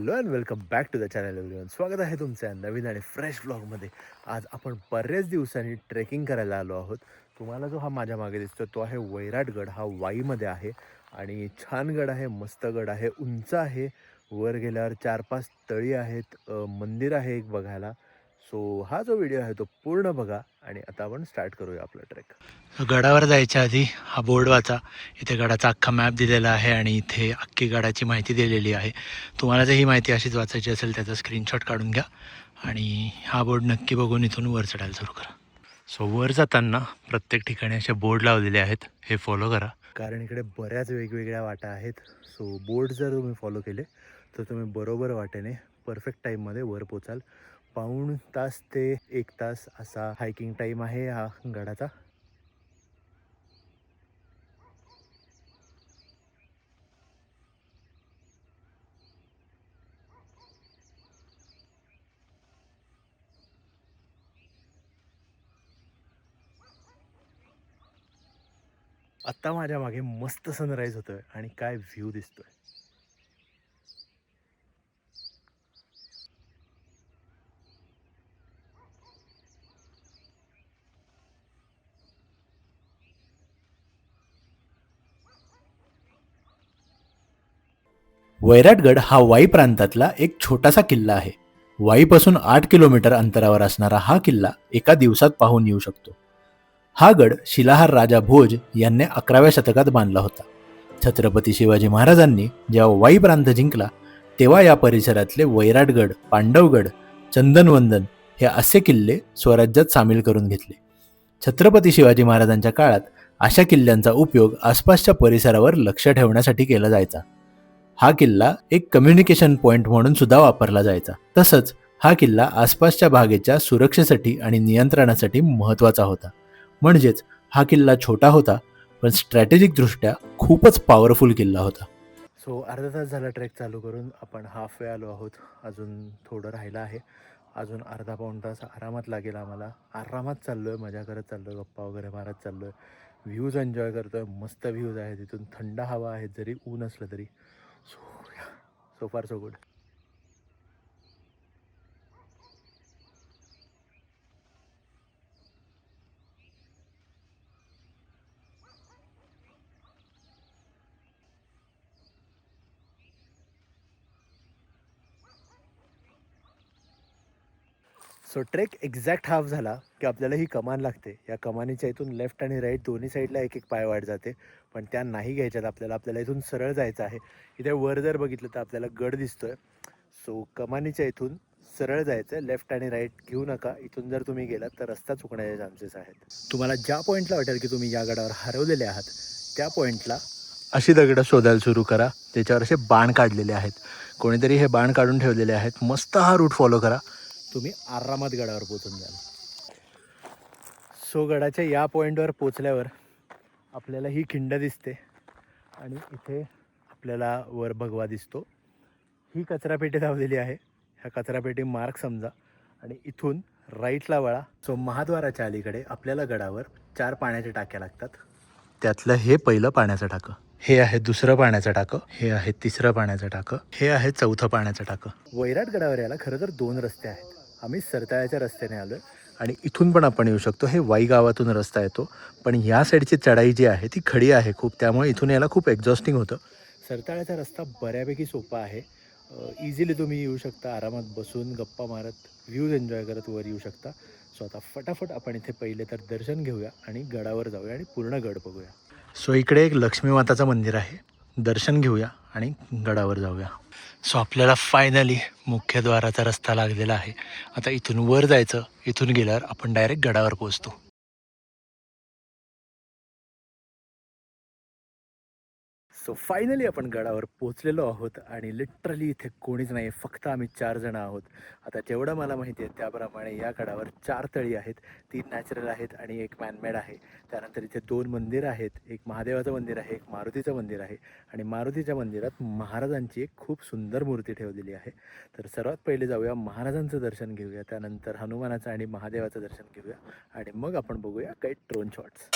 Hello and welcome back to the channel everyone. स्वागत आहे तुमच्या नवीन आणि फ्रेश ब्लॉगमध्ये. आज आपण बऱ्याच दिवसांनी ट्रेकिंग करायला आलो आहोत. तुम्हाला जो हा माझ्या मागे दिसतो तो आहे वैराटगड. हा वाईमध्ये आहे आणि छान गड आहे, मस्त गड आहे, उंच आहे. वर गेल्यावर 4-5 तळी आहेत, मंदिर आहे एक बघायला. सो हा जो व्हिडिओ आहे तो पूर्ण बघा आणि आता आपण स्टार्ट करूया आपला ट्रेक. गडावर जायच्या आधी हा बोर्ड वाचा. इथे गडाचा अख्खा मॅप दिलेला आहे आणि इथे अख्खी गडाची माहिती दिलेली आहे. तुम्हाला जर ही माहिती अशीच वाचायची असेल त्याचा स्क्रीनशॉट काढून घ्या आणि हा बोर्ड नक्की बघून इथून वर चढायला सुरू करा. सो वर जाताना प्रत्येक ठिकाणी असे बोर्ड लावलेले आहेत, हे फॉलो करा. कारण इकडे बऱ्याच वेगवेगळ्या वाटा आहेत. सो बोर्ड जर तुम्ही फॉलो केले तर तुम्ही बरोबर वाटेने परफेक्ट टाईममध्ये वर पोचाल. पाऊण तास ते 1 तास असा हायकिंग टाईम आहे हा गडाचा. आत्ता माझ्या मागे मस्त सनराईज होतोय आणि काय व्ह्यू दिसतोय. वैराटगड हा वाई प्रांतातला एक छोटासा किल्ला आहे. वाईपासून 8 किलोमीटर अंतरावर असणारा हा किल्ला एका दिवसात पाहून येऊ शकतो. हा गड शिलाहार राजा भोज यांनी 11व्या शतकात बांधला होता. छत्रपती शिवाजी महाराजांनी जेव्हा वाई प्रांत जिंकला तेव्हा या परिसरातले वैराटगड, पांडवगड, चंदनवंदन हे असे किल्ले स्वराज्यात सामील करून घेतले. छत्रपती शिवाजी महाराजांच्या काळात अशा किल्ल्यांचा उपयोग आसपासच्या परिसरावर लक्ष ठेवण्यासाठी केला जायचा. हा किल्ला एक कम्युनिकेशन पॉइंट म्हणून सुद्धा वापरला जायचा. तसंच हा किल्ला आसपासच्या भागेच्या सुरक्षेसाठी आणि नियंत्रणासाठी महत्त्वाचा होता. म्हणजेच हा किल्ला छोटा होता पण स्ट्रॅटेजिक दृष्ट्या खूपच पॉवरफुल किल्ला होता. सो अर्धा तास झाला ट्रेक चालू करून. आपण हाफ वे आलो आहोत. अजून थोडं राहिलं आहे. अजून अर्धा पाऊण तास आरामात लागेल आम्हाला. आरामात चाललो आहे, मजा करत चाललो आहे, गप्पा वगैरे मारत चाललो आहे. व्ह्यूज एन्जॉय करतो आहे. मस्त व्ह्यूज आहेत तिथून, थंड हवा आहे जरी ऊन असलं तरी. So far so good. So trek exact half झाला की आपल्याला ही कमान लागते. या कमानीच्या इथून लेफ्ट आणि राईट दोन्ही साईडला एक एक पाय वाट जाते, पण त्या नाही घ्यायच्यात आपल्याला इथून सरळ जायचं आहे. इथे वर जर बघितलं तर आपल्याला गड दिसतोय. सो कमानीच्या इथून सरळ जायचं आहे, लेफ्ट आणि राईट घेऊ नका. इथून जर तुम्ही गेलात तर रस्ता चुकण्याचे चान्सेस आहेत. तुम्हाला ज्या पॉईंटला वाटेल की तुम्ही या गडावर हरवलेले आहात त्या पॉईंटला अशी दगडं शोधायला सुरू करा, त्याच्यावर असे बाण काढलेले आहेत. कोणीतरी हे बाण काढून ठेवलेले आहेत. मस्त हा रूट फॉलो करा. तुम्ही आरामात गडावर पोचून जाल. सो गडाच्या या पॉईंटवर पोचल्यावर आपल्याला ही खिंड दिसते आणि इथे आपल्याला वर भगवा दिसतो. ही कचरापेटी लावलेली आहे. ह्या कचरापेटी मार्क समजा आणि इथून राईटला वळा. सो महाद्वाराच्या अलीकडे आपल्याला गडावर 4 पाण्याच्या टाक्या लागतात. त्यातलं हे पहिलं पाण्याचं टाकं, हे आहे दुसरं पाण्याचं टाकं, हे आहे तिसरं पाण्याचं टाकं, हे आहे चौथं पाण्याचं टाकं. वैराटगडावर यायला खरं तर 2 रस्ते आहेत. आम्ही सरताळ्याच्या रस्त्याने आलो आहे आणि इथून पण आपण येऊ शकतो. हे वाई गावातून रस्ता येतो, पण ह्या साईडची चढाई जी आहे ती खडी आहे खूप, त्यामुळे इथून यायला खूप एक्झॉस्टिंग होतं. सरताळ्याचा रस्ता बऱ्यापैकी सोपा आहे. इझिली तुम्ही येऊ शकता. आरामात बसून गप्पा मारत व्ह्यूज एन्जॉय करत वर येऊ शकता. सो आता फटाफट आपण इथे पहिले तर दर्शन घेऊया आणि गडावर जाऊया आणि पूर्ण गड बघूया. सो इकडे एक लक्ष्मी माताचं मंदिर आहे, दर्शन घेऊया आणि गडावर जाऊया. सो आपल्याला फायनली मुख्यद्वाराचा रस्ता लागलेला आहे. आता इथून वर जायचं. इथून गेल्यावर आपण डायरेक्ट गडावर पोहोचतो. सो फायनली आपण गडावर पोचलेलो आहोत आणि लिटरली इथे कोणीच नाही, फक्त आम्ही 4 जण आहोत. आता जेवढं मला माहिती आहे त्याप्रमाणे या गडावर 4 तळी आहेत. 3 नॅचरल आहेत आणि एक मॅनमेड आहे. त्यानंतर इथे 2 मंदिर आहेत. एक महादेवाचं मंदिर आहे, एक मारुतीचं मंदिर आहे आणि मारुतीच्या मंदिरात महाराजांची एक खूप सुंदर मूर्ती ठेवलेली आहे. तर सर्वात पहिले जाऊया महाराजांचं दर्शन घेऊया, त्यानंतर हनुमानाचं आणि महादेवाचं दर्शन घेऊया आणि मग आपण बघूया काही ड्रोन शॉट्स.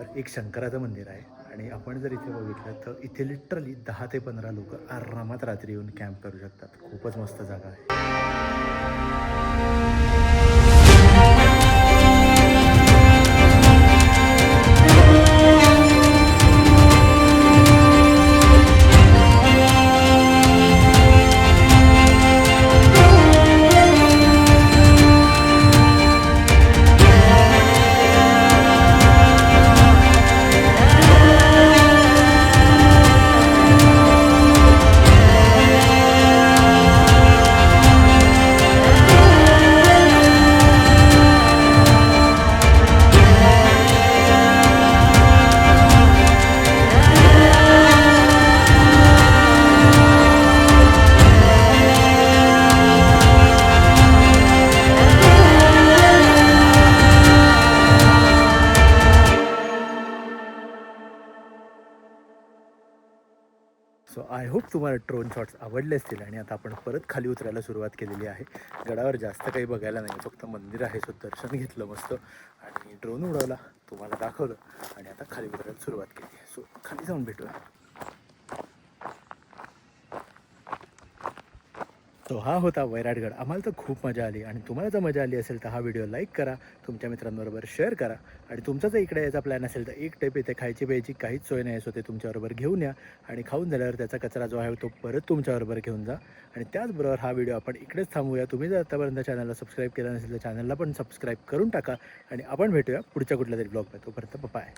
गडावर एक शंकराचं मंदिर आहे आणि आपण जर इथे बघितलं तर इथे लिटरली 10 ते 15 लोक आरामात रात्री येऊन कॅम्प करू शकतात. खूपच मस्त जागा आहे. सो आय होप तुम्हाला ड्रोन शॉट्स आवडले असतील आणि आता आपण परत खाली उतरायला सुरुवात केलेली आहे. गडावर जास्त काही बघायला नाही, फक्त मंदिर आहे. सो दर्शन घेतलं मस्त आणि ड्रोन उडवला, तुम्हाला दाखवलं आणि आता खाली उतरायला सुरुवात केली. सो खाली जाऊन भेटूया. तो हा होता वैराटगड. आम्हाला तर खूप मजा आली आणि तुम्हाला जर मजा आली असेल तर हा व्हिडिओ लाईक करा, तुमच्या मित्रांबरोबर शेअर करा आणि तुमचा जर इकडे यायचा प्लॅन असेल तर एक टेप इथे खायची प्यायची काहीच सोय नाही, सो ते तुमच्याबरोबर घेऊन या आणि खाऊन झाल्यावर त्याचा कचरा जो आहे तो परत तुमच्याबरोबर घेऊन जा. आणि त्याचबरोबर हा व्हिडिओ आपण इकडेच थांबूया. तुम्ही जर आतापर्यंत चॅनलला सबस्क्राईब केलं नसेल तर चॅनलला पण सबस्क्राईब करून टाका आणि आपण भेटूया पुढच्या कुठल्या तरी ब्लॉगमध्ये. तोपर्यंत बाय.